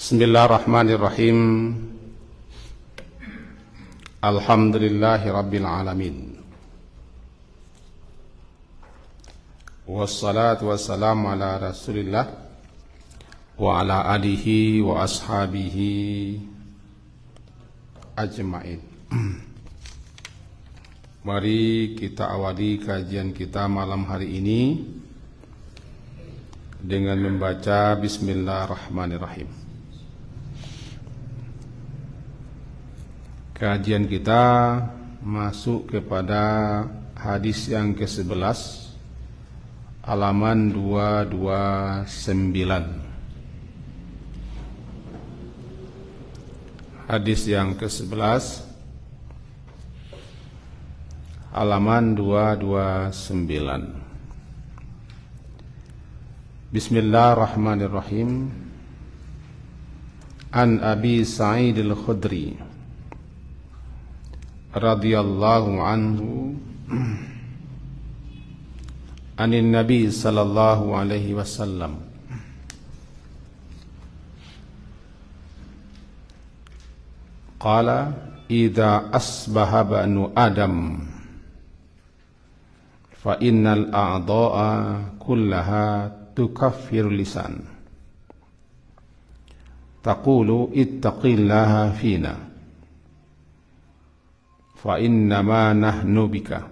Bismillahirrahmanirrahim. Alhamdulillahi rabbil alamin. Wassalatu wassalamu ala Rasulillah wa ala alihi wa ashabihi ajmain. Mari kita awali kajian kita malam hari ini dengan membaca Bismillahirrahmanirrahim. Kajian kita masuk kepada hadis yang ke-11, halaman 229. Hadis yang ke-11, halaman 229. Bismillahirrahmanirrahim. An Abi Sa'id al-Khudri radhiyallahu anhu anin Nabi sallallahu alaihi wasallam qala idza asbaha banu adam fa innal a'dha'a kullaha tukaffiru lisan taqulu ittaqillaha fina fa innama nahnu bika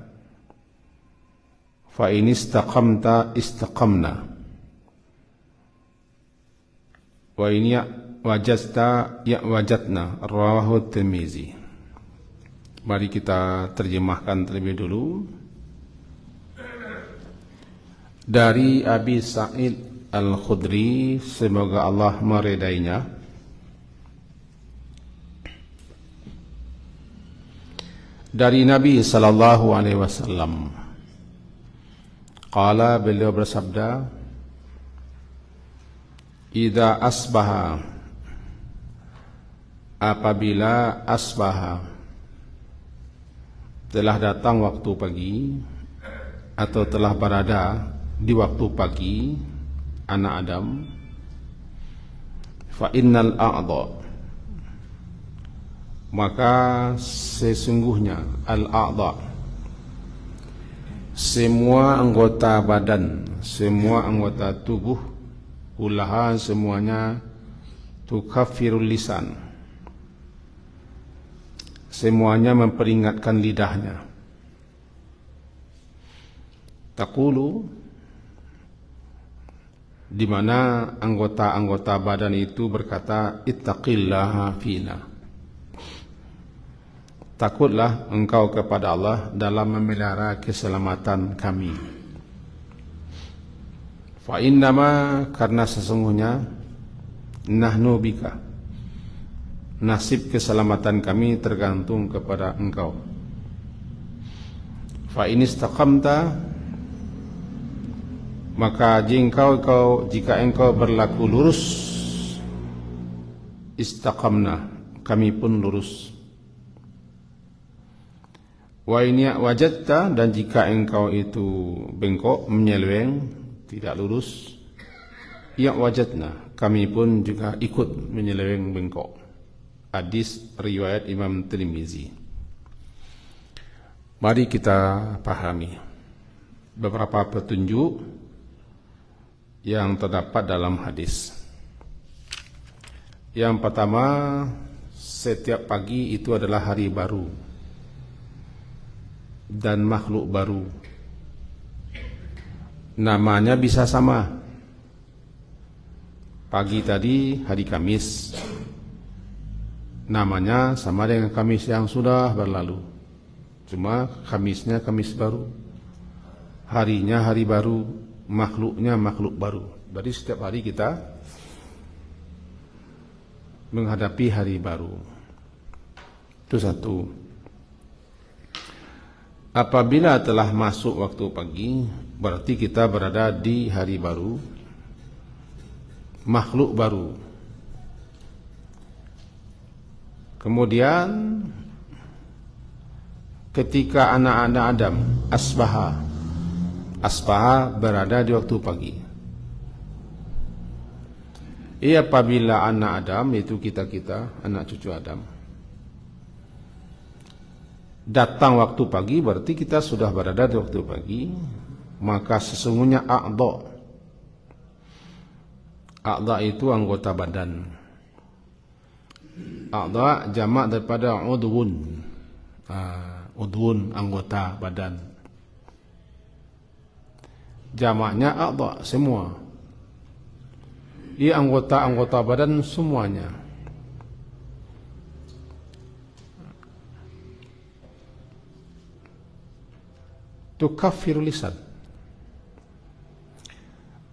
fa in istaqamta istaqamna wa in wajadta wajadna rawahu Tirmizi. Mari kita terjemahkan terlebih dulu. Dari Abi Sa'id al-Khudri, semoga Allah meridainya, dari Nabi sallallahu alaihi wasallam, qala, beliau bersabda, idza asbaha, apabila asbaha, telah datang waktu pagi atau telah berada di waktu pagi anak Adam, fa innal a'dha, maka sesungguhnya al-a'dha, semua anggota badan, semua anggota tubuh, kullaha, semuanya, tukaffirul lisan, semuanya memperingatkan lidahnya. Taqulu, di mana anggota-anggota badan itu berkata, ittaqillaha fina, takutlah engkau kepada Allah dalam memelihara keselamatan kami. Fa innama, karena sesungguhnya, nahnu bika, nasib keselamatan kami tergantung kepada engkau. Fa in istaqamta, maka jika engkau berlaku lurus, istaqamna, kami pun lurus. Wa in wajadta, dan jika engkau itu bengkok, menyeleweng, tidak lurus, ya wajadna, kami pun juga ikut menyeleweng bengkok. Hadis riwayat Imam Tirmizi. Mari kita pahami beberapa petunjuk yang terdapat dalam hadis. Yang pertama, setiap pagi itu adalah hari baru dan makhluk baru. Namanya bisa sama. Pagi tadi hari Kamis, namanya sama dengan Kamis yang sudah berlalu, cuma Kamisnya Kamis baru, harinya hari baru, makhluknya makhluk baru. Berarti setiap hari kita menghadapi hari baru. Itu satu. Apabila telah masuk waktu pagi, berarti kita berada di hari baru, makhluk baru. Kemudian ketika anak-anak Adam asbaha berada di waktu pagi, Apabila anak Adam, itu kita-kita, anak cucu Adam, datang waktu pagi, berarti kita sudah berada di waktu pagi, maka sesungguhnya a'dha itu anggota badan. A'dha jamak daripada udhun. Udhun anggota badan. Jamaknya a'dha semua. Ia anggota-anggota badan semuanya. Tukaffirul lisan.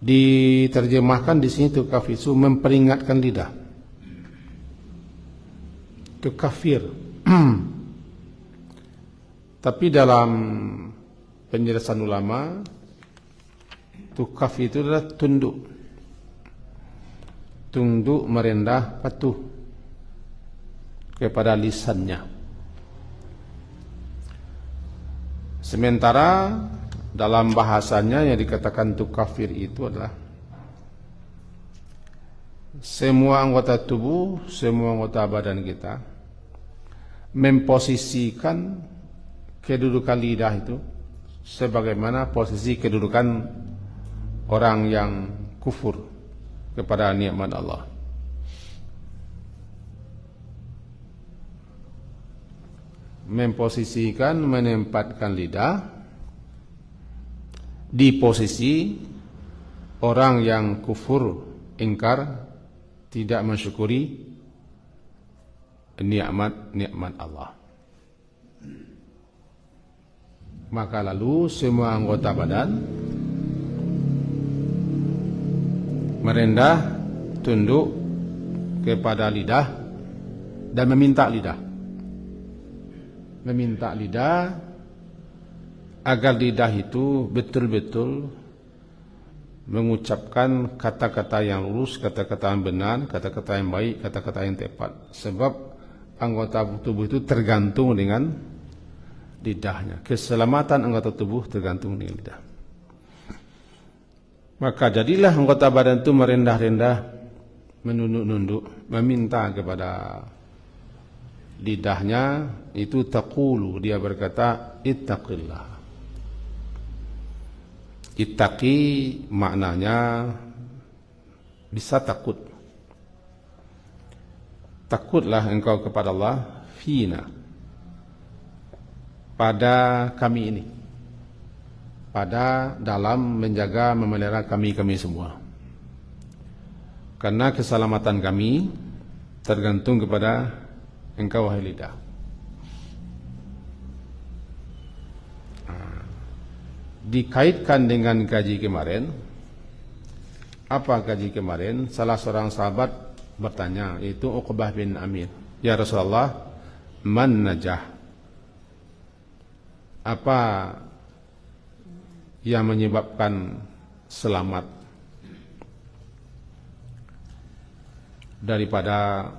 Diterjemahkan di sini tukaffisu, memperingatkan lidah. Tukaffir. Tapi dalam penjelasan ulama, tukaffir itu adalah tunduk. Tunduk, merendah, patuh kepada lisannya. Sementara dalam bahasanya yang dikatakan tukaffir itu adalah semua anggota tubuh, semua anggota badan kita memposisikan kedudukan lidah itu sebagaimana posisi kedudukan orang yang kufur kepada nikmat Allah. Memposisikan, menempatkan lidah di posisi orang yang kufur, ingkar, tidak mensyukuri nikmat Allah. Maka lalu semua anggota badan merendah, tunduk kepada lidah dan meminta lidah. Meminta lidah agar lidah itu betul-betul mengucapkan kata-kata yang lurus, kata-kata yang benar, kata-kata yang baik, kata-kata yang tepat. Sebab anggota tubuh itu tergantung dengan lidahnya. Keselamatan anggota tubuh tergantung dengan lidah. Maka jadilah anggota badan itu merendah-rendah, menunduk-nunduk, meminta kepada lidahnya. Itu taqulu, dia berkata ittaqillah. Ittaqi maknanya bisa takut. Takutlah engkau kepada Allah fina, pada kami ini, pada dalam menjaga memelihara kami semua. Karena keselamatan kami tergantung kepada engkau wahai lidah. Dikaitkan dengan gaji kemarin. Apa gaji kemarin? Salah seorang sahabat bertanya, yaitu Uqbah bin Amir, ya Rasulullah, man najah? Apa yang menyebabkan selamat daripada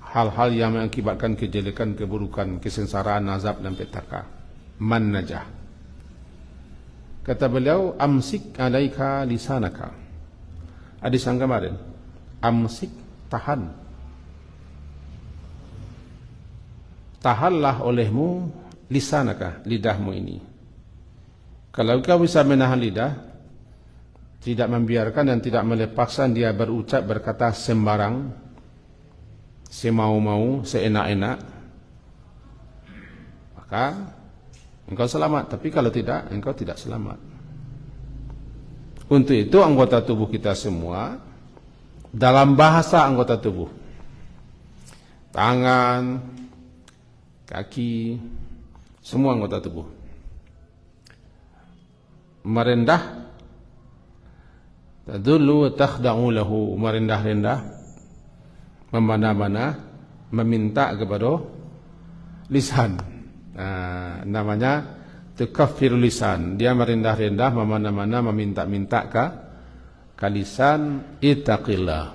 hal-hal yang mengakibatkan kejelekan, keburukan, kesengsaraan, azab dan petaka? Man najah? Kata beliau, amsik alaika lisanaka. Hadis yang kemarin, amsik, tahan. Tahanlah olehmu lisanaka, lidahmu ini. Kalau kau bisa menahan lidah, tidak membiarkan dan tidak melepaskan dia berucap, berkata sembarang, semau-mau, seenak-enak, maka engkau selamat. Tapi kalau tidak, engkau tidak selamat. Untuk itu anggota tubuh kita semua, dalam bahasa anggota tubuh, tangan, kaki, semua anggota tubuh, merendah, tadullu wa takhda'u lahu, merendah-rendah, memana-mana, meminta kepada lisan. Namanya tukaffirul lisan. Dia merendah-rendah, memana-mana, meminta-minta ke lisan. Ittaqillah,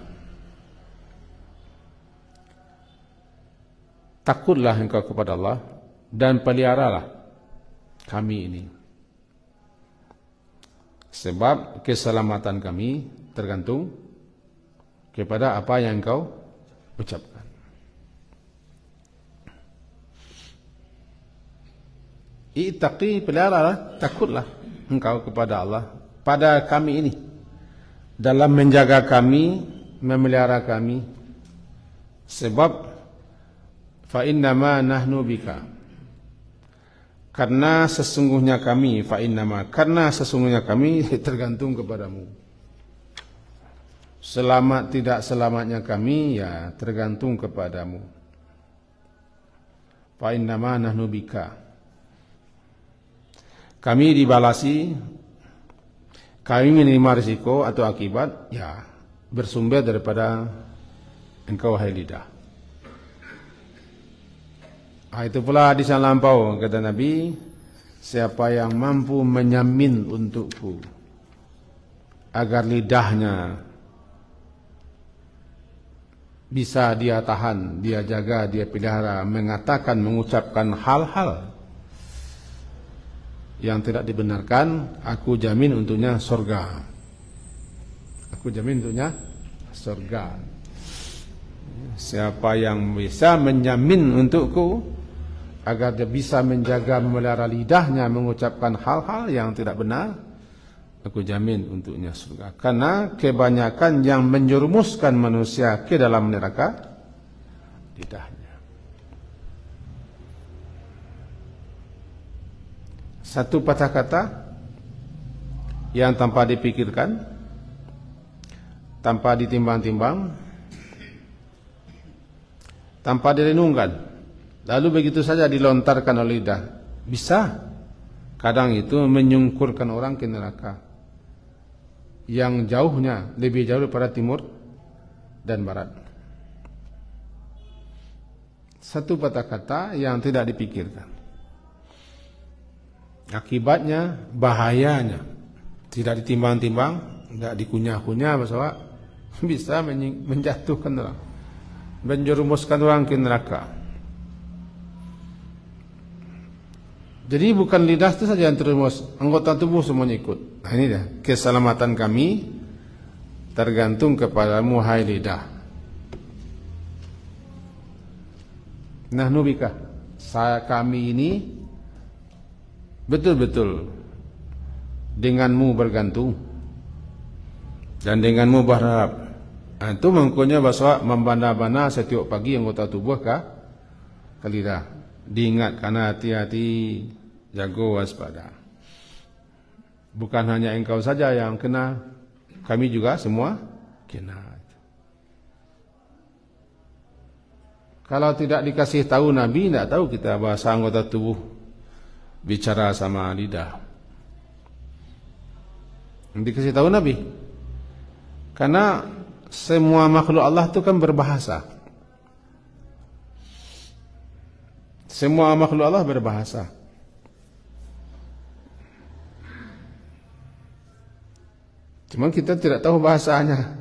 takutlah engkau kepada Allah dan peliharalah kami ini. Sebab keselamatan kami tergantung kepada apa yang engkau ucapkan. Ittaqi, peliharalah, takutlah engkau kepada Allah pada kami ini, dalam menjaga kami, memelihara kami. Sebab fa innama nahnu bika, karena sesungguhnya kami, karena sesungguhnya kami tergantung kepadamu. Selamat tidak selamatnya kami ya tergantung kepadamu. Fa innama nahnu bika, kami dibalasi, kami menerima risiko atau akibat ya bersumber daripada engkau, hai lidah. Itu pula hadis yang lampau, kata Nabi, siapa yang mampu menyamin untukku agar lidahnya bisa dia tahan, dia jaga, dia pelihara, mengatakan, mengucapkan hal-hal yang tidak dibenarkan, aku jamin untuknya surga. Aku jamin untuknya surga. Siapa yang bisa menjamin untukku agar dia bisa menjaga, memelihara lidahnya, mengucapkan hal-hal yang tidak benar, aku jamin untuknya surga. Karena kebanyakan yang menjerumuskan manusia ke dalam neraka, lidahnya. Satu patah kata yang tanpa dipikirkan, tanpa ditimbang-timbang, tanpa direnungkan, lalu begitu saja dilontarkan oleh lidah, bisa kadang itu menyungkurkan orang ke neraka yang jauhnya lebih jauh daripada timur dan barat. Satu patah kata yang tidak dipikirkan, akibatnya, bahayanya, tidak ditimbang-timbang, tidak dikunyah-kunyah, bahwa bisa menjatuhkan orang, menjerumuskan orang ke neraka. Jadi bukan lidah itu saja yang terjerumus, anggota tubuh semuanya ikut. Nah ini dia, keselamatan kami tergantung kepadamu, hai lidah. Nahnu bika, kami ini betul-betul denganmu bergantung dan denganmu berharap. Itu mengkunya bahwa membana-bana setiap pagi anggota tubuh ke lidah. Diingatkan, hati-hati, jago, waspada. Bukan hanya engkau saja yang kena, kami juga semua kena. Kalau tidak dikasih tahu Nabi, tidak tahu kita bahasa anggota tubuh bicara sama lidah. Dikasih tahu Nabi, karena semua makhluk Allah itu kan berbahasa. Semua makhluk Allah berbahasa. Cuma kita tidak tahu bahasanya.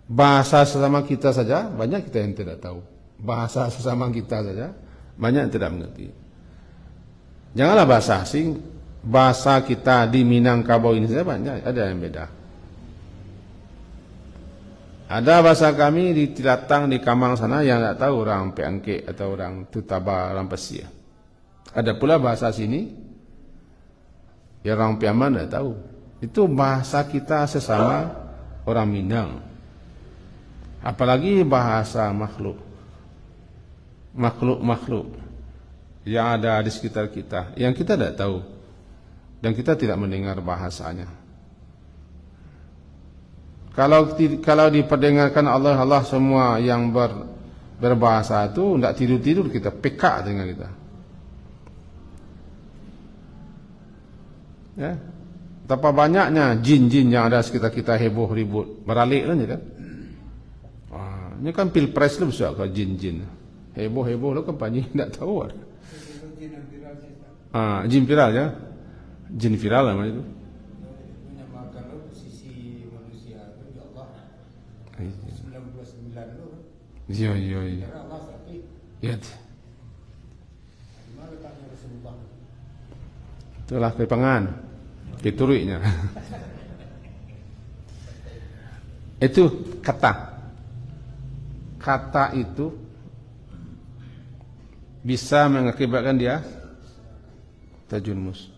Bahasa sesama kita saja banyak kita yang tidak tahu. Bahasa sesama kita saja banyak yang tidak mengerti. Janganlah bahasa asing, bahasa kita di Minangkabau ini saja banyak, ada yang beda. Ada bahasa kami di Tilatang, di Kamang sana yang tidak tahu orang Peangke atau orang Tutaba, orang Pesia. Ada pula bahasa sini yang orang Piaman tidak tahu. Itu bahasa kita sesama orang Minang. Apalagi bahasa makhluk. Makhluk-makhluk yang ada di sekitar kita, yang kita tidak tahu dan kita tidak mendengar bahasanya. Kalau diperdengarkan Allah semua yang berbahasa itu, tidak tidur-tidur kita, peka dengan kita. Ya, betapa banyaknya jin-jin yang ada sekitar kita heboh ribut, beralik kan? Wah, ini kan pilpres lu besar kalau jin-jin. Heboh-heboh lo kan panji tidak tahu ada. Jin viral ya, jin viral namanya itu. Menyamakan lo posisi manusia itu ya Allah. 99 lo. Iya. Karena Allah tapi. Ya. Gimana letaknya Rasulullah? Itulah kepangan. Dituriknya. Itu kata. Kata itu bisa mengakibatkan dia tajunmus.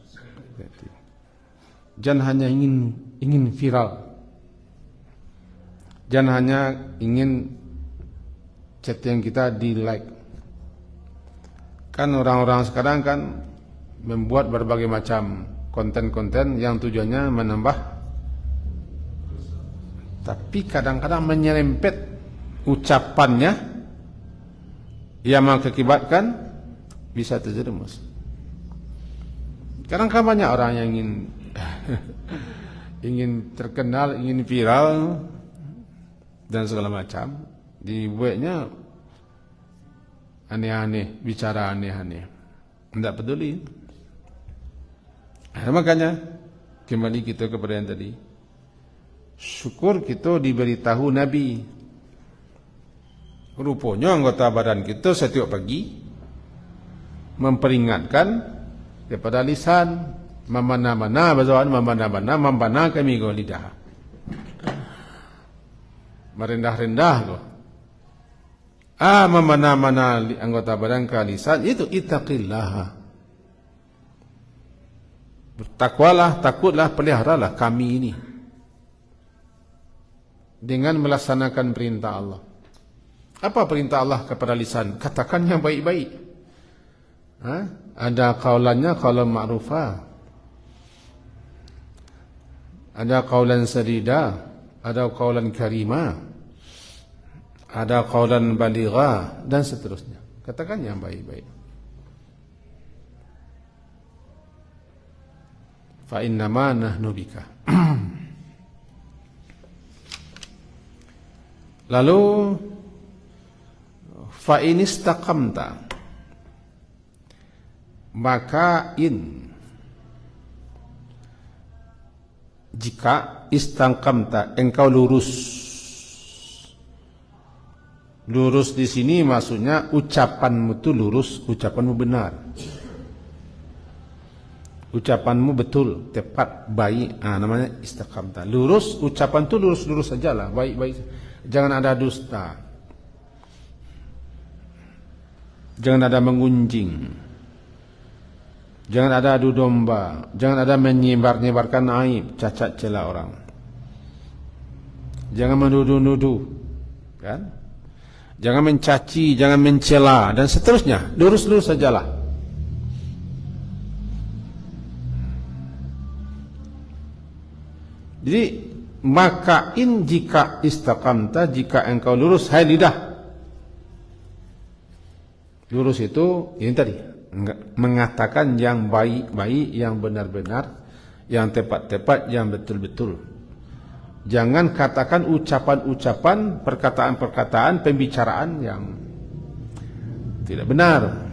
Jangan hanya ingin viral. Jangan hanya ingin chatting kita di like. Kan orang-orang sekarang kan membuat berbagai macam konten-konten yang tujuannya menambah, tapi kadang-kadang menyerempet ucapannya yang mengakibatkan bisa terjerumus. Kadang-kadang banyak orang yang ingin terkenal, ingin viral dan segala macam, dibuatnya aneh-aneh, bicara aneh-aneh, tidak peduli. Makanya kembali kita kepada yang tadi, syukur kita diberitahu Nabi. Rupanya anggota badan kita setiap pagi memperingatkan kepada lisan, memana-mana bazawan, memana kami go lidah, merendah-rendah go. Memana-mana anggota badan ke lisan itu ittaqillah. Bertakwalah, takutlah, peliharalah kami ini dengan melaksanakan perintah Allah. Apa perintah Allah kepada lisan? Katakan yang baik-baik. Ada kaulannya, kaulan ma'rufah. Ada kaulan sadida, ada kaulan karimah, ada kaulan balighah, dan seterusnya. Katakan yang baik-baik. Fa innama nahnu bika. Lalu fa in istaqamta, maka jika istaqamta engkau lurus. Lurus di sini maksudnya ucapanmu itu lurus, ucapanmu benar. Ucapanmu betul, tepat, baik. Namanya istaqamta. Lurus, ucapan itu lurus-lurus sajalah, baik-baik. Jangan ada dusta. Jangan ada mengunjing. Jangan ada adu domba. Jangan ada menyebar-nyebarkan aib, cacat celah orang. Jangan menuduh-nuduh, kan? Jangan mencaci, jangan mencela, dan seterusnya. Lurus-lurus sajalah. Jadi maka jika istaqamta, jika engkau lurus, hai lidah. Lurus itu ini tadi, mengatakan yang baik-baik, yang benar-benar, yang tepat-tepat, yang betul-betul. Jangan katakan ucapan-ucapan, perkataan-perkataan, pembicaraan yang tidak benar.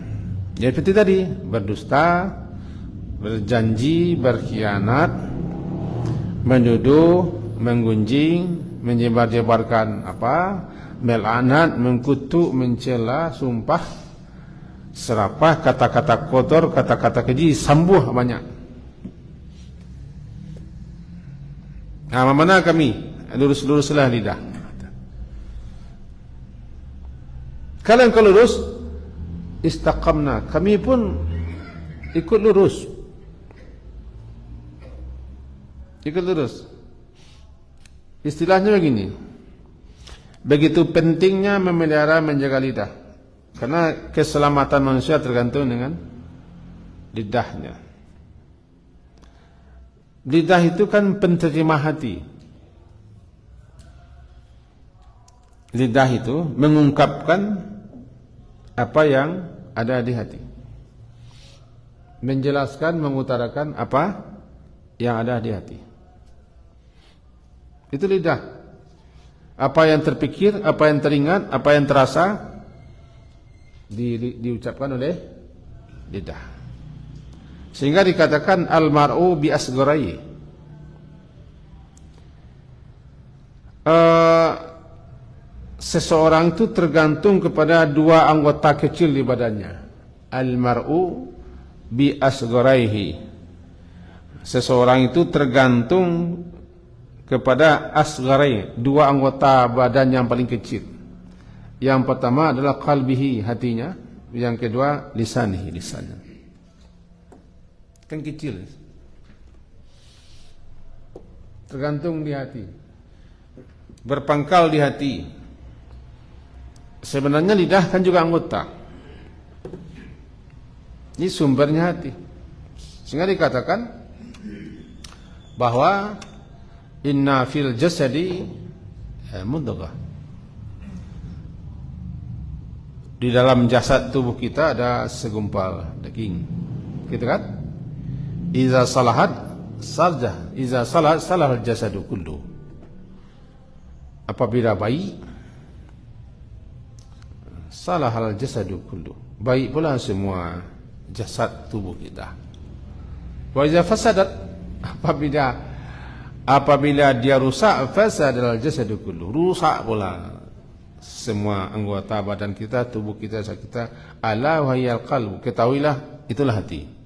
Ya seperti tadi, berdusta, berjanji, berkhianat, menuduh, menggunjing, menyebar-jebarkan melaknat, mengkutuk, mencela, sumpah, serapah, kata-kata kotor, kata-kata keji, sambuh banyak. Mana kami lurus-luruslah lidah. Kalau engkau lurus, istaqamna, kami pun ikut lurus. Ikut lurus. Istilahnya begini. Begitu pentingnya memelihara, menjaga lidah. Karena keselamatan manusia tergantung dengan lidahnya. Lidah itu kan penterima hati. Lidah itu mengungkapkan apa yang ada di hati. Menjelaskan, mengutarakan apa yang ada di hati. Itu lidah. Apa yang terpikir, apa yang teringat, apa yang terasa diucapkan oleh lidah. Sehingga dikatakan al-mar'u bi asgharai. Seseorang itu tergantung kepada dua anggota kecil di badannya. Al-mar'u bi asgharaihi. seseorang itu tergantung kepada asghari, dua anggota badan yang paling kecil. Yang pertama adalah qalbihi, hatinya. Yang kedua lisanihi, lisannya. Kan kecil. Tergantung di hati. Berpangkal di hati. Sebenarnya lidah kan juga anggota. Ini sumbernya hati. Sehingga dikatakan bahwa inna fil jasadi mudghah. Di dalam jasad tubuh kita ada segumpal daging. Gitu kan? Iza salahat sarjah, iza salahat salahal jasadu kullu. Apabila baik, salahal jasadu kullu. Baik pula semua jasad tubuh kita. Wa iza fasadat, apabila dia rusak, fasadal jasadu kullu. Rusak pula semua anggota badan kita, tubuh kita, jasad kita. Ala wahiyal qalbu, ketahuilah itulah hati.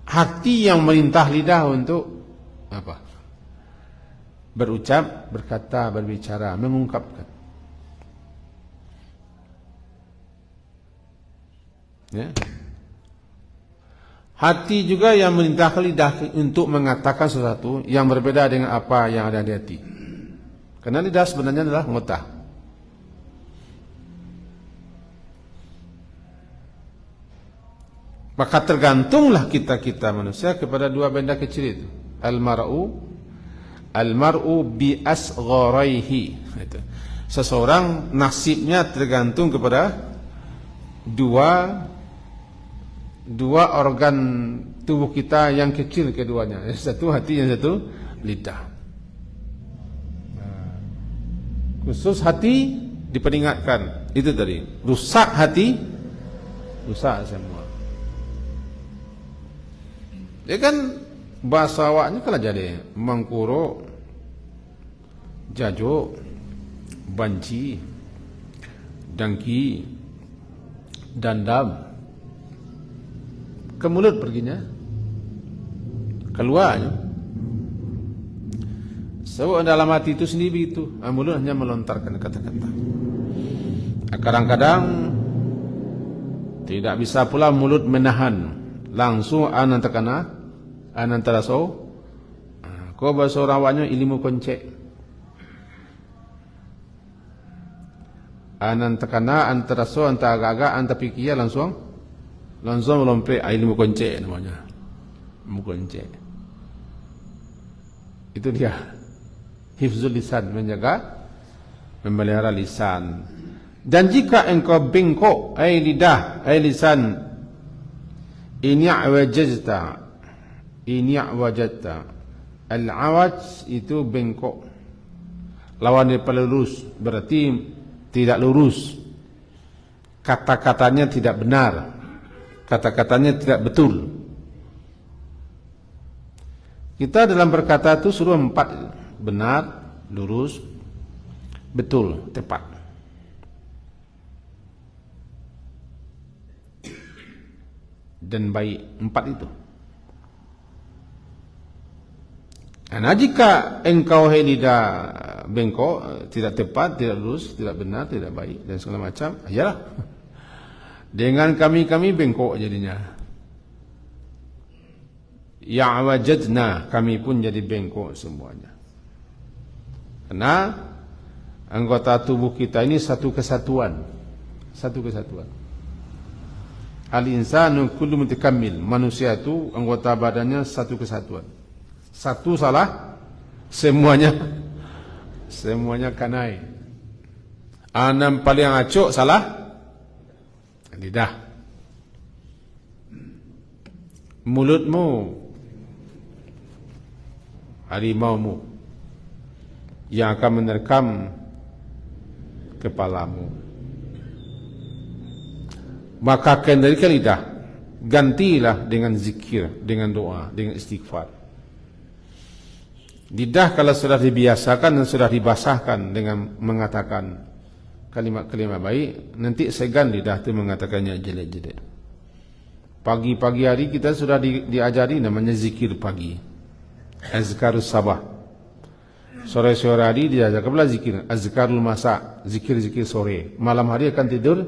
Hati yang merintah lidah untuk apa? Berucap, berkata, berbicara, mengungkapkan. Ya. Hati juga yang merintahkan lidah untuk mengatakan sesuatu yang berbeda dengan apa yang ada di hati. Karena lidah sebenarnya adalah anggota. Maka tergantunglah kita manusia kepada dua benda kecil itu. Al-mar'u bi asgharaihi. Seseorang nasibnya tergantung kepada dua organ tubuh kita yang kecil keduanya. Yang satu hati, yang satu lidah. Khusus hati diperingatkan. Itu tadi. Rusak hati, rusak semua. Dia kan bahasa awaknya kalau jadi mangkuro, jajo, banci, dangki, dandam. Ke mulut perginya, keluarnya. Sebab dalam hati itu sendiri itu, mulut hanya melontarkan kata-kata. Kadang-kadang tidak bisa pula mulut menahan, langsung antara so. Kau bahasa orang ilmu koncek. Anantakana antara so, antara agak-agak, antara pikir langsung melompat. Ilmu koncek namanya. Ilmu koncek. Itu dia. Hifzul lisan, menjaga, memelihara lisan. Dan jika engkau bengkok, lidah, lisan, wajadta. Al-awaj itu bengkok. Lawan daripada lurus, berarti tidak lurus. Kata-katanya tidak benar. Kata-katanya tidak betul. Kita dalam berkata itu suruh 4. Benar, lurus, betul, tepat. Dan baik, 4 itu. Karena jika engkau lidah bengkok, tidak tepat, tidak lurus, tidak benar, tidak baik, dan segala macam, ayalah. Dengan kami bengkok jadinya. Ya wajadna, kami pun jadi bengkok semuanya. Karena anggota tubuh kita ini satu kesatuan. Satu kesatuan. Al-insanu kullu mutakammil. Manusia itu anggota badannya satu kesatuan. Satu salah, semuanya kanai. Anam paling acok salah, lidah. Mulutmu, harimaumu yang akan menerkam kepalamu. Maka kendalikan lidah, gantilah dengan zikir, dengan doa, dengan istighfar. Lidah kalau sudah dibiasakan dan sudah dibasahkan dengan mengatakan kalimat-kalimat baik, nanti segan lidah itu mengatakannya jelek-jelek. Pagi-pagi hari kita sudah diajari namanya zikir pagi, azkarus sabah. Sore-sore hari diajarkan pula zikir, azkarul masa, zikir-zikir sore. Malam hari akan tidur,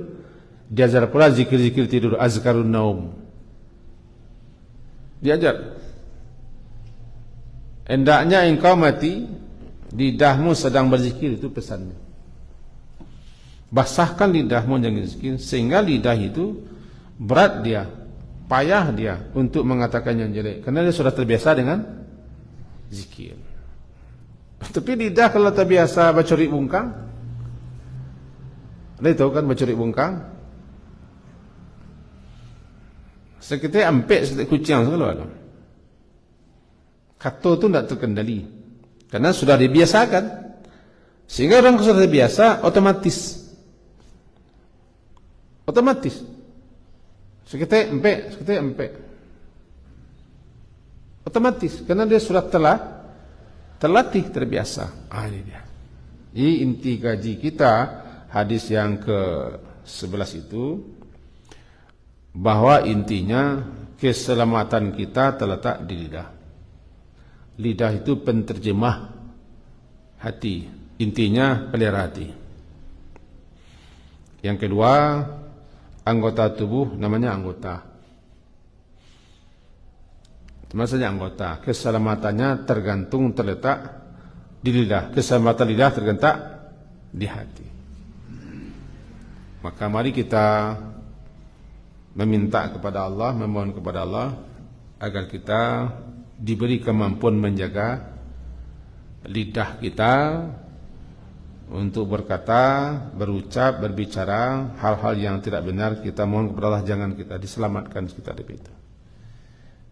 diajar pula zikir-zikir tidur, azkarun naum. Diajar. Hendaknya engkau mati, lidahmu sedang berzikir, itu pesannya. Basahkan lidahmu dengan zikir, sehingga lidah itu berat dia, payah dia untuk mengatakan yang jelek, karena dia sudah terbiasa dengan zikir. Tapi lidah kalau terbiasa bacuri bungkang, Anda tahu kan bacuri bungkang? Sekitar empek, sekitar kucing segala. Kata itu tidak terkendali, karena sudah dibiasakan. Sehingga orang sudah terbiasa, otomatis. Sekitar empek. Otomatis, karena dia sudah terlatih, terbiasa. Ini dia. Ini inti kaji kita, hadis yang ke-11 itu, bahwa intinya keselamatan kita terletak di lidah. Lidah itu penterjemah hati. Intinya pelihara hati. Yang kedua, anggota tubuh namanya anggota. Maksudnya anggota, keselamatannya terletak di lidah. Keselamatan lidah terletak di hati. Maka mari kita meminta kepada Allah, memohon kepada Allah agar kita diberi kemampuan menjaga lidah kita untuk berkata, berucap, berbicara hal-hal yang tidak benar. Kita mohon kepada Allah jangan kita diselamatkan kita dari itu.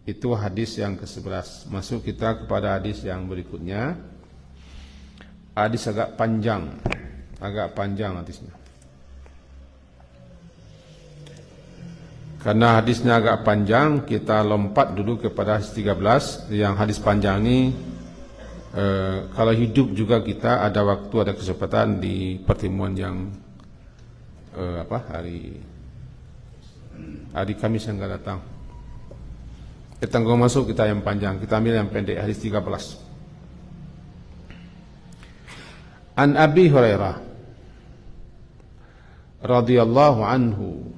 Itu hadis yang ke-11. Masuk kita kepada hadis yang berikutnya. Hadis agak panjang hadisnya. Karena hadisnya agak panjang, kita lompat dulu kepada hadis 13. Yang hadis panjang ini, kalau hidup juga kita ada waktu, ada kesempatan di pertemuan yang hari Kamis yang akan datang. Kita nggak masuk kita yang panjang, kita ambil yang pendek, hadis 13. An Abi Hurairah radhiyallahu anhu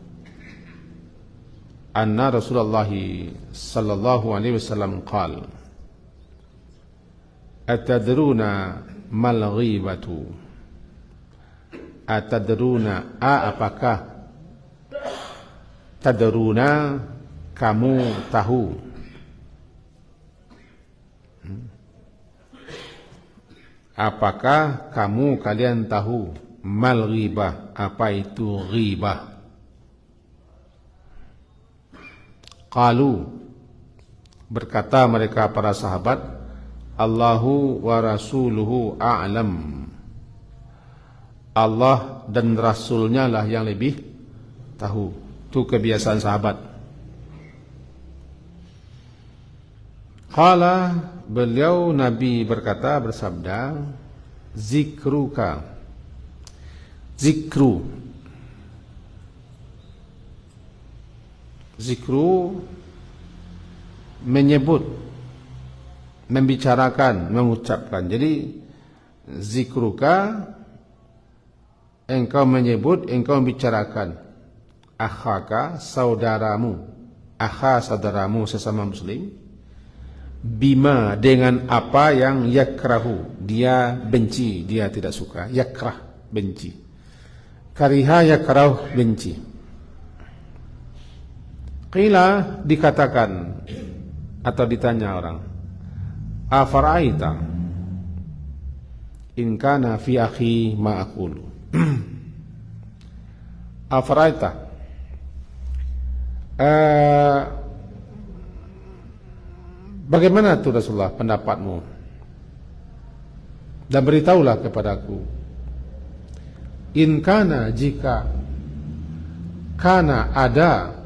anna Rasulullah sallallahu alaihi wasallam qala atadruna mal ghibatu. Atadruna, apakah? Tadruna, kamu tahu. Apakah kalian tahu mal ghibah, apa itu ghibah? Qalu, berkata mereka para sahabat, Allahu wa rasuluhu a'lam. Allah dan Rasulnya lah yang lebih tahu. Itu kebiasaan sahabat. Qala, beliau Nabi berkata, bersabda, zikruka. Zikru menyebut, membicarakan, mengucapkan. Jadi zikruka, engkau menyebut, engkau membicarakan. Akhaka, saudaramu. Akha, saudaramu sesama muslim. Bima, dengan apa yang yakrahu, dia benci, dia tidak suka. Yakrah, benci. Kariha, yakrahu, benci. Qila, dikatakan atau ditanya orang, afara'aita in kana fi akhi ma aqulu. Afara'aita, bagaimana tuh Rasulullah pendapatmu? Dan beritahulah kepadaku. In kana, jika kana ada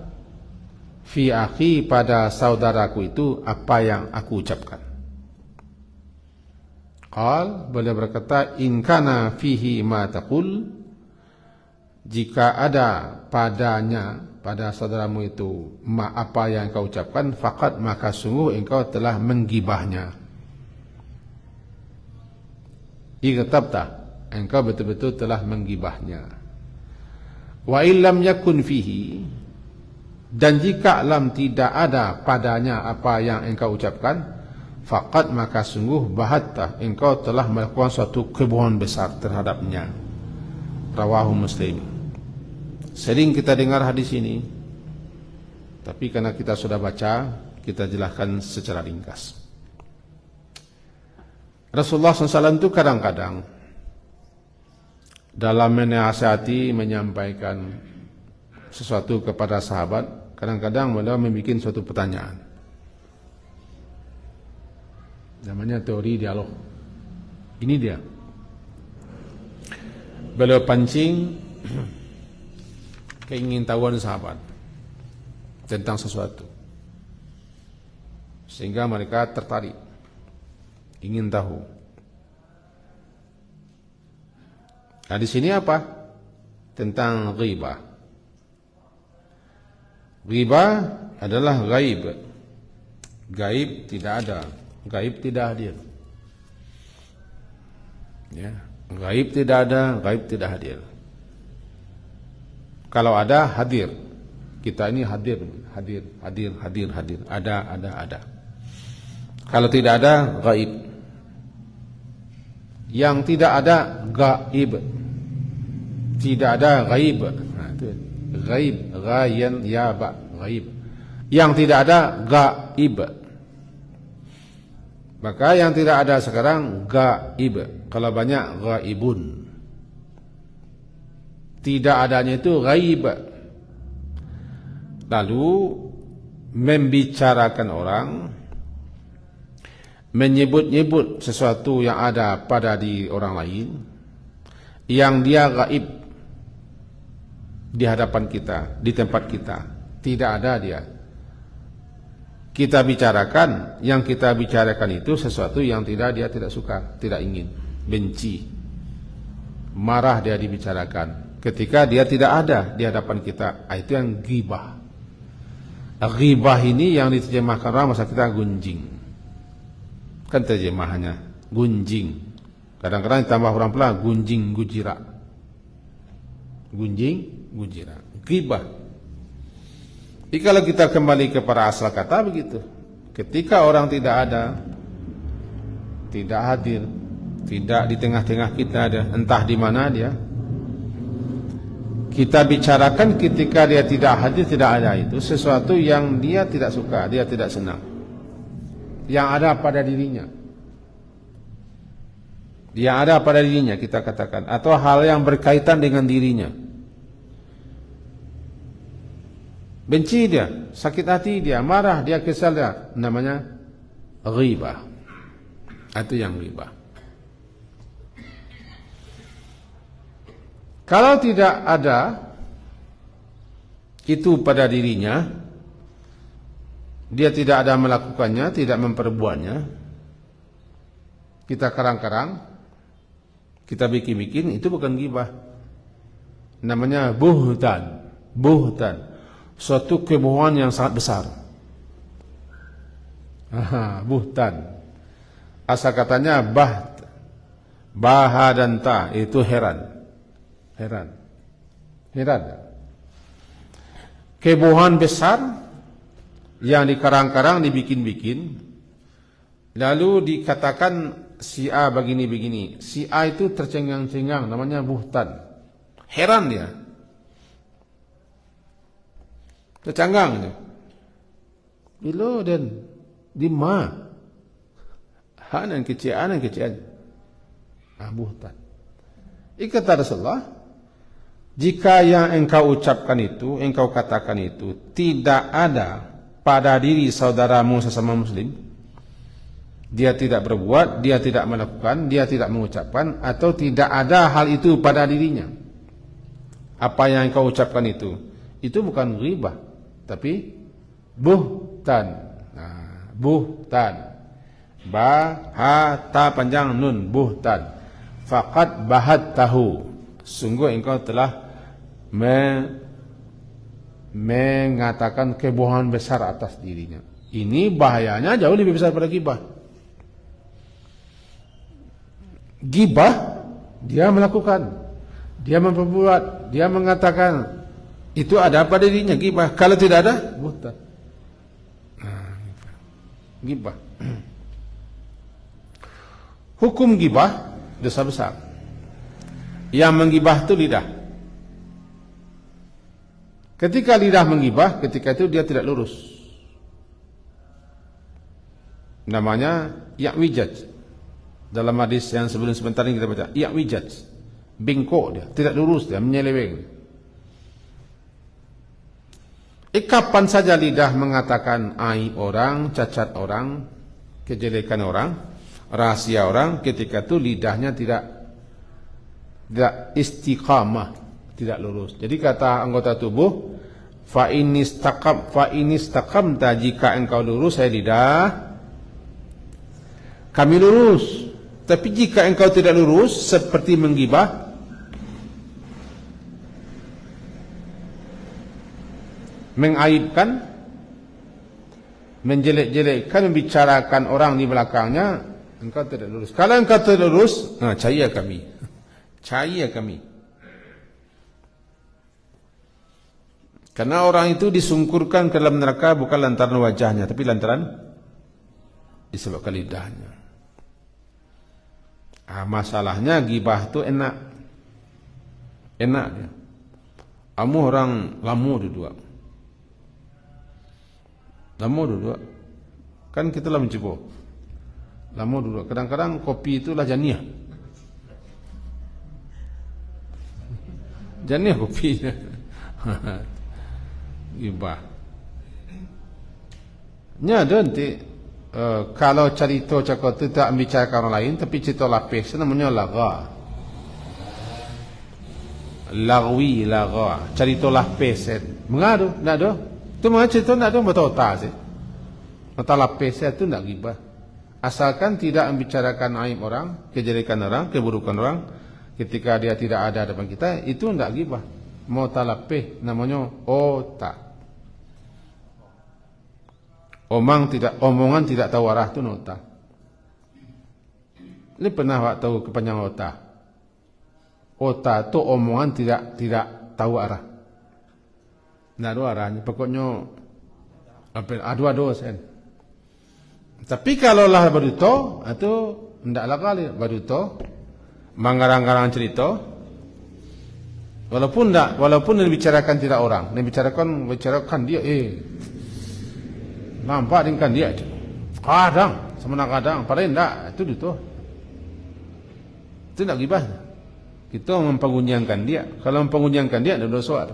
fi akhi, pada saudaraku itu apa yang aku ucapkan. Qal, beliau berkata, in kana fihi ma taqul, jika ada padanya, pada saudaramu itu apa yang engkau ucapkan, faqad, maka sungguh engkau telah menggibahnya. Igtabta, engkau betul-betul telah menggibahnya. Wa illam yakun fihi, dan jika lam tidak ada padanya apa yang engkau ucapkan, faqad, maka sungguh bahatta, engkau telah melakukan suatu kebohongan besar terhadapnya. Rawahu Muslim. Sering kita dengar hadis ini, tapi karena kita sudah baca, kita jelaskan secara ringkas. Rasulullah SAW itu kadang-kadang dalam menasihati, menyampaikan sesuatu kepada sahabat, kadang-kadang beliau membuat suatu pertanyaan. Namanya teori dialog. Ini dia. Beliau pancing keingintahuan sahabat tentang sesuatu, sehingga mereka tertarik, ingin tahu. Nah, di sini apa? Tentang ghibah. Ghibah adalah gaib. Gaib tidak ada, gaib tidak hadir. Ya, gaib tidak ada, gaib tidak hadir. Kalau ada, hadir. Kita ini hadir. Ada. Kalau tidak ada, gaib. Yang tidak ada, gaib. Tidak ada, gaib. Nah, itu gaib, ghayan, yaba, gaib. Yang tidak ada, gaib. Maka yang tidak ada sekarang, gaib. Kalau banyak, gaibun. Tidak adanya itu gaib. Lalu membicarakan orang, menyebut-nyebut sesuatu yang ada pada di orang lain, yang dia gaib di hadapan kita, di tempat kita, tidak ada dia. Kita bicarakan, yang kita bicarakan itu sesuatu yang dia tidak suka, tidak ingin, benci, marah dia dibicarakan. Ketika dia tidak ada di hadapan kita, itu yang ghibah. Ghibah ini yang diterjemahkan orang masa kita gunjing. Kan terjemahannya gunjing. Kadang-kadang ditambah orang pula gunjing gujira. Gunjing gujira. Ghibah. Jadi kalau kita kembali kepada asal kata begitu. Ketika orang tidak ada, tidak hadir, tidak di tengah-tengah kita ada, entah di mana dia, kita bicarakan ketika dia tidak hadir, tidak ada, itu sesuatu yang dia tidak suka, dia tidak senang, yang ada pada dirinya, yang ada pada dirinya kita katakan, atau hal yang berkaitan dengan dirinya. Benci dia, sakit hati dia, marah dia, kesal dia, namanya ghibah. Itu yang ghibah. Kalau tidak ada itu pada dirinya, dia tidak ada melakukannya, tidak memperbuatnya, kita karang-karang, kita bikin-bikin, itu bukan ghibah. Namanya buhtan. Buhtan, suatu kebohongan yang sangat besar. Buhtan. Asal katanya baha dan ta, itu heran. Kebohongan besar yang dikarang-karang, dibikin-bikin, lalu dikatakan si A begini-begini, si A itu tercengang-cengang, namanya buhtan. Heran dia, tercenggang dia. Bilo dan dima hanan kecian. Buhtan. Kata Rasulullah, jika yang engkau ucapkan itu, engkau katakan itu tidak ada pada diri saudaramu sesama muslim, dia tidak berbuat, dia tidak melakukan, dia tidak mengucapkan, atau tidak ada hal itu pada dirinya, apa yang engkau ucapkan itu bukan ghibah, tapi buhtan. Nah, buhtan, ba ha ta panjang nun, buhtan. Faqad bahattahu, sungguh engkau telah mengatakan kebohongan besar atas dirinya. Ini bahayanya jauh lebih besar pada gibah. Gibah dia melakukan, dia memperbuat, dia mengatakan itu ada pada dirinya gibah. Kalau tidak ada, buta. Gibah. Hukum gibah dosa besar. Yang menggibah itu lidah. Ketika lidah menggibah, ketika itu dia tidak lurus. Namanya ya'wijaj. Dalam hadis yang sebelum sebentar ini kita baca, ya'wijaj. Bengkok dia, tidak lurus dia, menyeleweng. Kapan saja lidah mengatakan aib orang, cacat orang, kejelekan orang, rahasia orang, ketika itu lidahnya tidak istiqamah, tidak lurus. Jadi kata anggota tubuh, fa inistaqamta, jika engkau lurus saya lidah, kami lurus. Tapi jika engkau tidak lurus seperti menggibah, mengaibkan, menjelek-jelekkan, membicarakan orang di belakangnya, engkau tidak lurus. Kalau engkau tidak lurus, cahaya kami. Cahaya kami. Karena orang itu disungkurkan ke dalam neraka bukan lantaran wajahnya, tapi lantaran disebabkan lidahnya. Masalahnya gibah itu enak. Enak dia. Kamu orang lamu dua. Lama duduk, kan kita lah mencoba. Lama duduk. Kadang-kadang kopi itulah janiah. Janiah kopinya. Gibah. Nya ada nanti kalau cerita cakap itu tak membicarakan orang lain, tapi cerita lapis namanya laga. Lagwi, laga. Cerita lapis. Mengadu, nak ada. Itu macam itu nak ada betul tak sih. Mata lapis itu nak gibah. Asalkan tidak membicarakan aib orang, kejelekan orang, keburukan orang, ketika dia tidak ada depan kita, itu tidak gibah. Mata lapis namanya otak. Omongan tidak tahu arah itu nota. Ini pernah awak tahu kepanjangan otak? Otak itu omongan tidak tahu arah. Nah, dua arahnya, pokoknya adu-adu sen. Tapi kalau lah baduto, itu tidaklah kali baduto, mengarang-arang cerita, walaupun dibicarakan tidak orang, dibicarakan dia, nampak dengan dia, kadang, semenang kadang, padahal tidak, itu tidak gibah. Kita mempengunjangkan dia, kalau mempengunjangkan dia ada dosa.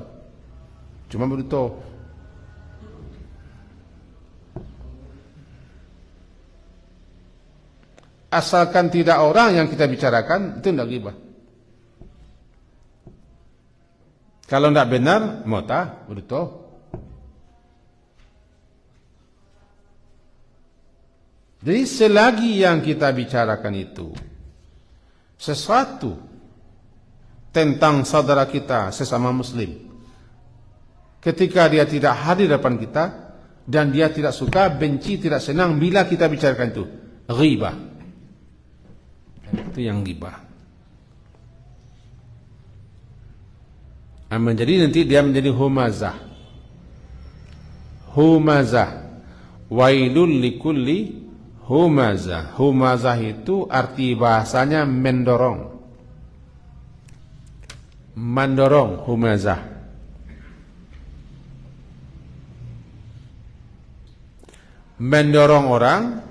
Cuma begitu. Asalkan tidak orang yang kita bicarakan, itu tidak gibah. Kalau tidak benar, mota, begitu. Jadi selagi yang kita bicarakan itu sesuatu tentang saudara kita sesama muslim, ketika dia tidak hadir depan kita dan dia tidak suka, benci, tidak senang bila kita bicarakan itu, ghibah. Itu yang ghibah. Jadi nanti dia menjadi humazah. Humazah. Wailul likulli humazah. Humazah itu arti bahasanya mendorong. Mendorong, humazah. Mendorong orang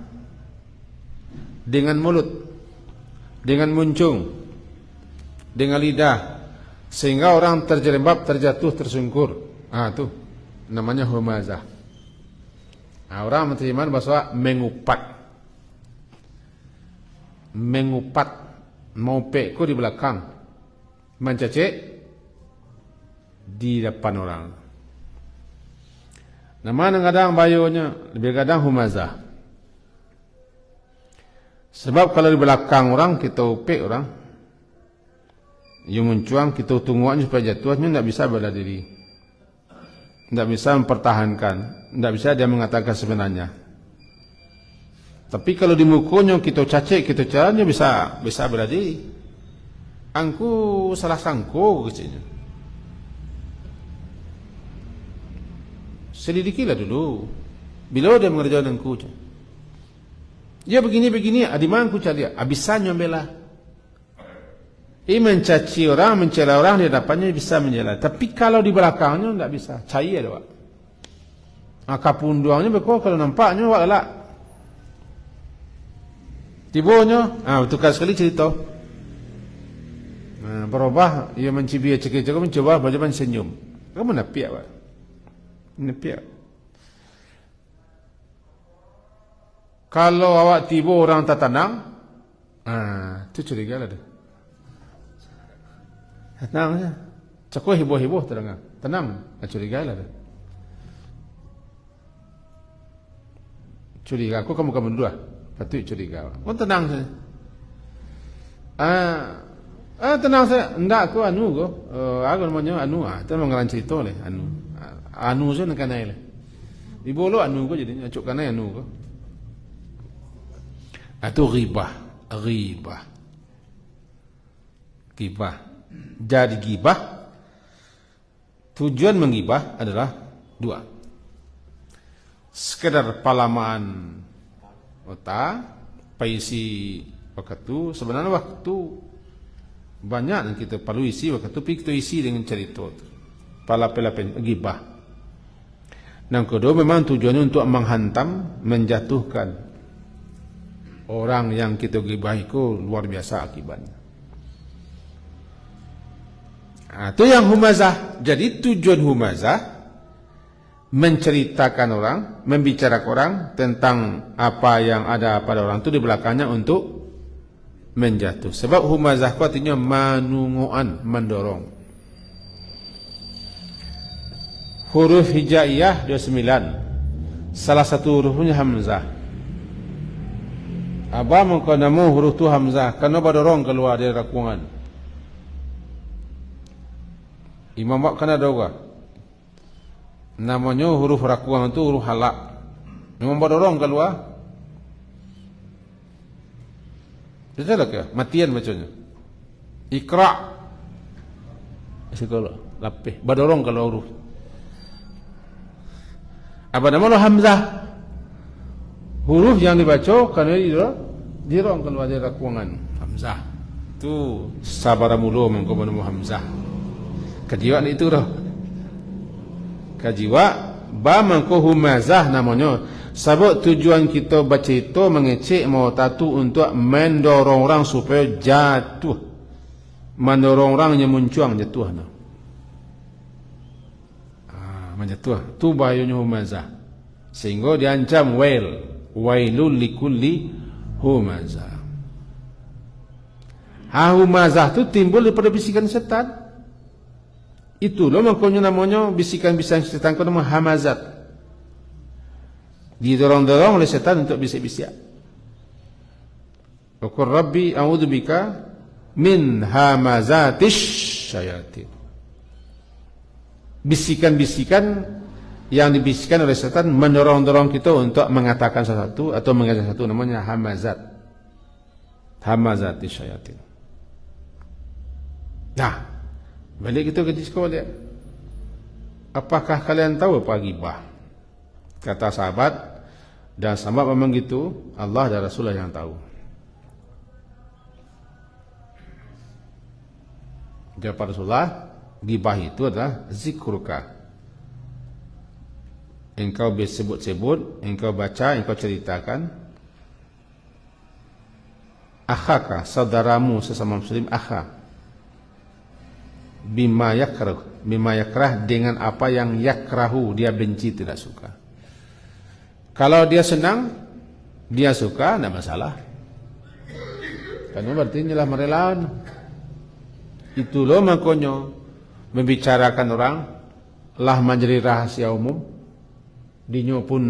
dengan mulut, dengan muncung, dengan lidah, sehingga orang terjerembab, terjatuh, tersungkur. Itu namanya humazah. Orang menerima bahasa mengupat, mau pekku di belakang, mencecek di depan orang. Nama kadang bayunya lebih kadang humazah. Sebab kalau di belakang orang kita upik orang, Ia mencuang, kita tunggu aja supaya jatuhnya, tidak bisa bela diri, tidak bisa mempertahankan, tidak bisa dia mengatakan sebenarnya. Tapi kalau di mukunya kita cacik, kita caranya bisa bela diri. Angku salah sangko kecilnya. Selidikilah dulu. Bila dia mengerjakan angku, dia begini, adimangku cari, abisannya bela. Ia mencaci orang, mencela orang, di hadapannya bisa mencela. Tapi kalau di belakangnya tidak bisa. Cair ada, Pak. Kapunduangnya berkau kalau nampaknya Pak galak. Tibonya, betul sekali cerita. Berubah, ia mencibir cekik-cekik, mencoba bagaimana senyum. Kamu napiak, Pak. Napiak. Kalau awak tiba orang tak tenang, itu curiga lah dia. Tenang saja. Cakap heboh-heboh tenang, curiga lah dia. Curiga aku kamu dua, patut curiga. Kau tenang saja. Tenang saja. Enggak aku aku namanya itu mengaran cerita leh anu saja nak kanai leh. Di bolo aku jadi acuk kanai aku. Itu ghibah. Jadi ghibah, tujuan menggibah adalah dua. Sekedar palamaan otak, paisi waktu, sebenarnya waktu banyak yang kita perlu isi waktu, tapi kita isi dengan cerita. Pala-pala ghibah. Yang kedua memang tujuannya untuk menghantam, menjatuhkan orang yang kita ghibah itu luar biasa akibatnya. Itu yang humazah. Jadi tujuan humazah menceritakan orang, membicarakan orang tentang apa yang ada pada orang itu di belakangnya untuk menjatuh. Sebab humazah itu artinya manunguan, mendorong. Huruf hijaiyah 29. Salah satu hurufnya hamzah. Abah mengkonamu huruf tu hamzah karena berdorong keluar dari rakungan. Imam Bak kan ada juga. Namanya huruf rakuang itu huruf halak. Memang berdorong keluar. Betul tak ya? Matian bacanya. Iqra. Sekolah lapih. Berdorong keluar huruf. Apa nama lo hamzah? Huruf yang dibaca karena dirong keluar dari rakuangan. Hamzah. Tu sabar mulu mengko nama hamzah. Kajiwa itu roh. Kajiwa ba mangko humazah namanya. Sebab tujuan kita baca itu mengecek mau tatu untuk mendorong orang supaya jatuh. Mendorong orang yang muncuang jatuh. Menjatuh. Tu bahayanya humazah. Sehingga diancam wailul likulli humazah. Humazah itu timbul daripada bisikan setan. Itu loh makanya namanya bisikan-bisikan setan itu namanya hamazat. Didorong-dorong oleh setan untuk bisik-bisik. Wa qur rabbi a'udzubika min hamazatish syayatin. Bisikan-bisikan yang dibisikkan oleh setan mendorong-dorong kita untuk mengatakan sesuatu atau mengatakan sesuatu namanya hamazat. Hamazatish syayatin. Nah, balik kita ke disko balik. Apakah kalian tahu apa ghibah? Kata sahabat, dan sahabat memang gitu, Allah dan Rasulullah yang tahu. Jawab Rasulullah, ghibah itu adalah zikruka. Engkau sebut-sebut, engkau baca, engkau ceritakan. Akhaka, saudaramu sesama muslim, akha. Bima yakrah dengan apa yang yakrahu, dia benci, tidak suka. Kalau dia senang, dia suka, tidak masalah. Karena berarti inilah merelawan. Itu loh makanya membicarakan orang lah menjadi rahasia umum. Dinyo pun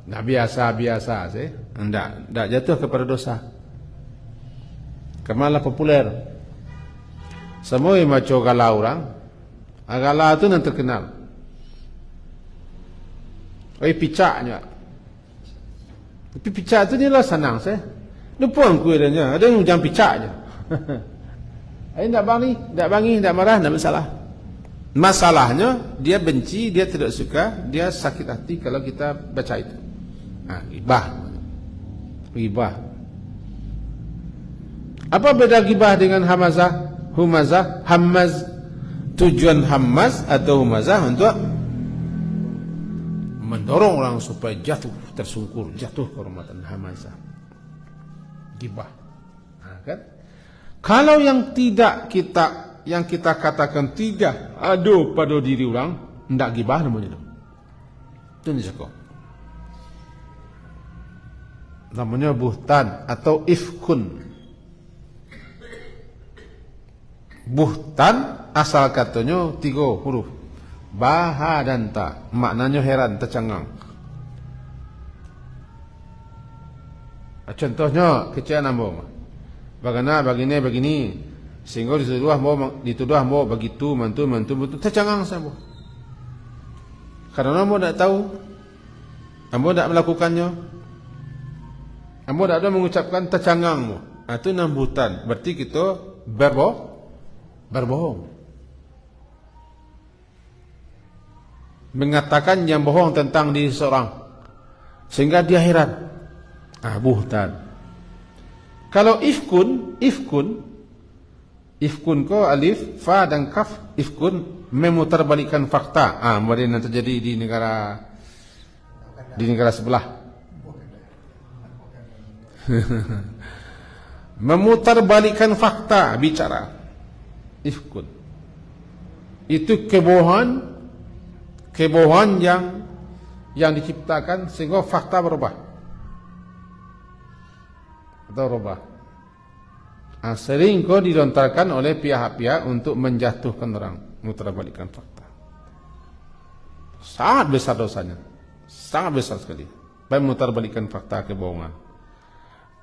tidak biasa-biasa sih. Tidak jatuh kepada dosa. Kemalah populer. Semua yang macam galau orang. Galau tu yang terkenal. Picaknya. Tapi picak tu dia lah senang saya. Lupa aku adanya. Ada yang jangan picak je. Tak bangi, tak marah, tak masalah. Masalahnya dia benci, dia tidak suka, dia sakit hati kalau kita baca itu. Ghibah. Apa beda ghibah dengan hamazah? Hamaz. Tujuan hamaz atau humazah untuk mendorong orang supaya jatuh, tersungkur, jatuh kehormatan. Hamazah, ghibah. Kan? Kalau yang kita katakan tidak ada pada diri orang, tidak ghibah namanya. Itu ni cakap. Namanya buhtan atau ifkun. Buhtan asal katanya 3 huruf. Baha dan ta. Maknanya heran, tercengang. Contohnya kecil nama. Bagaimana begini. Sehingga dituduh mau begitu, mantu, tercengang sama. Karena kamu tak tahu, kamu tak melakukannya, kamu tak ada mengucapkan tercengangmu. Itu nambutan. Berarti kita berbohong. Mengatakan yang bohong tentang diri seorang, sehingga dia heran. Buhtan. Kalau ifkun ko alif, fa dan kaf. Ifkun memutarbalikkan fakta. Kemudian yang terjadi di negara sebelah. Memutarbalikkan fakta, bicara. Ifkun. Itu kebohongan yang diciptakan sehingga fakta berubah. Atau rubah. Sering kau dilontarkan oleh pihak-pihak untuk menjatuhkan orang, memutarbalikkan fakta. Sangat besar dosanya. Sangat besar sekali. Memutarbalikkan fakta, kebohongan.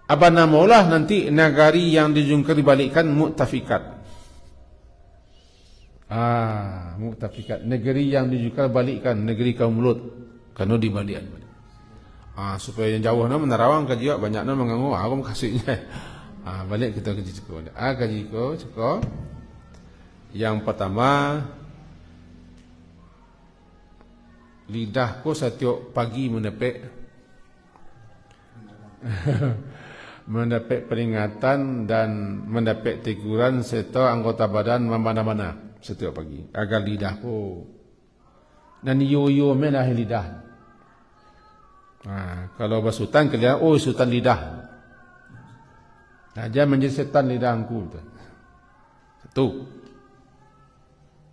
Apa namalah nanti negari yang dijungkir dibalikkan mu'tafikat. Mu'tafikat. Negeri yang dijungkir balikkan, negeri kaum Lut. Karena dibalikan. Supaya yang jauh menerawang ke jiwa, banyaknya mengganggu. Aku kasihnya. Balik kita kaji cukup. Kaji cukup. Yang pertama, lidahku setiap pagi mendapat peringatan dan mendapat teguran serta anggota badan mana-mana setiap pagi. Agar lidahku dan yo menah lidah. Kalau bersultan kelihatan, sultan lidah. Dia menjadi setan lidahku. Satu.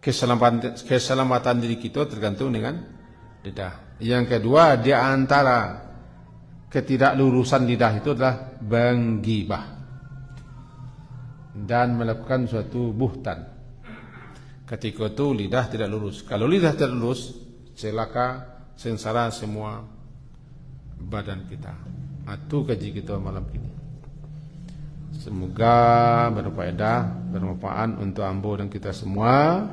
Keselamatan diri kita tergantung dengan lidah. Yang kedua, di antara ketidaklurusan lidah itu adalah menggibah dan melakukan suatu buhtan. Ketika itu lidah tidak lurus. Kalau lidah tidak lurus, celaka, sengsara semua badan kita. Itu kaji kita malam ini. Semoga berfaedah, bermanfaat untuk ambo dan kita semua.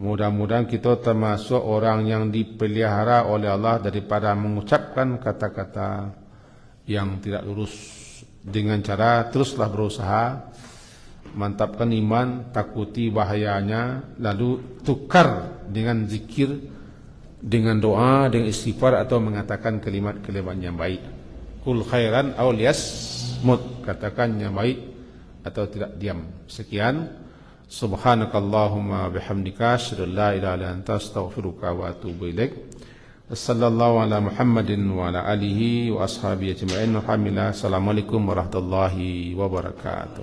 Mudah-mudahan kita termasuk orang yang dipelihara oleh Allah daripada mengucapkan kata-kata yang tidak lurus. Dengan cara teruslah berusaha mantapkan iman, takuti bahayanya, lalu tukar dengan zikir, dengan doa, dengan istighfar atau mengatakan kalimat-kalimat yang baik. Kul khairan aw liyasmut, katakan yang baik atau tidak diam. Sekian. Subhanakallahumma bihamdika asyhadu an la ilaha illa anta astaghfiruka wa atubu ilaik. Sallallahu ala Muhammadin wa ala alihi wa ashabihi ajma'in. Alhamdulillah. Assalamualaikum warahmatullahi wabarakatuh.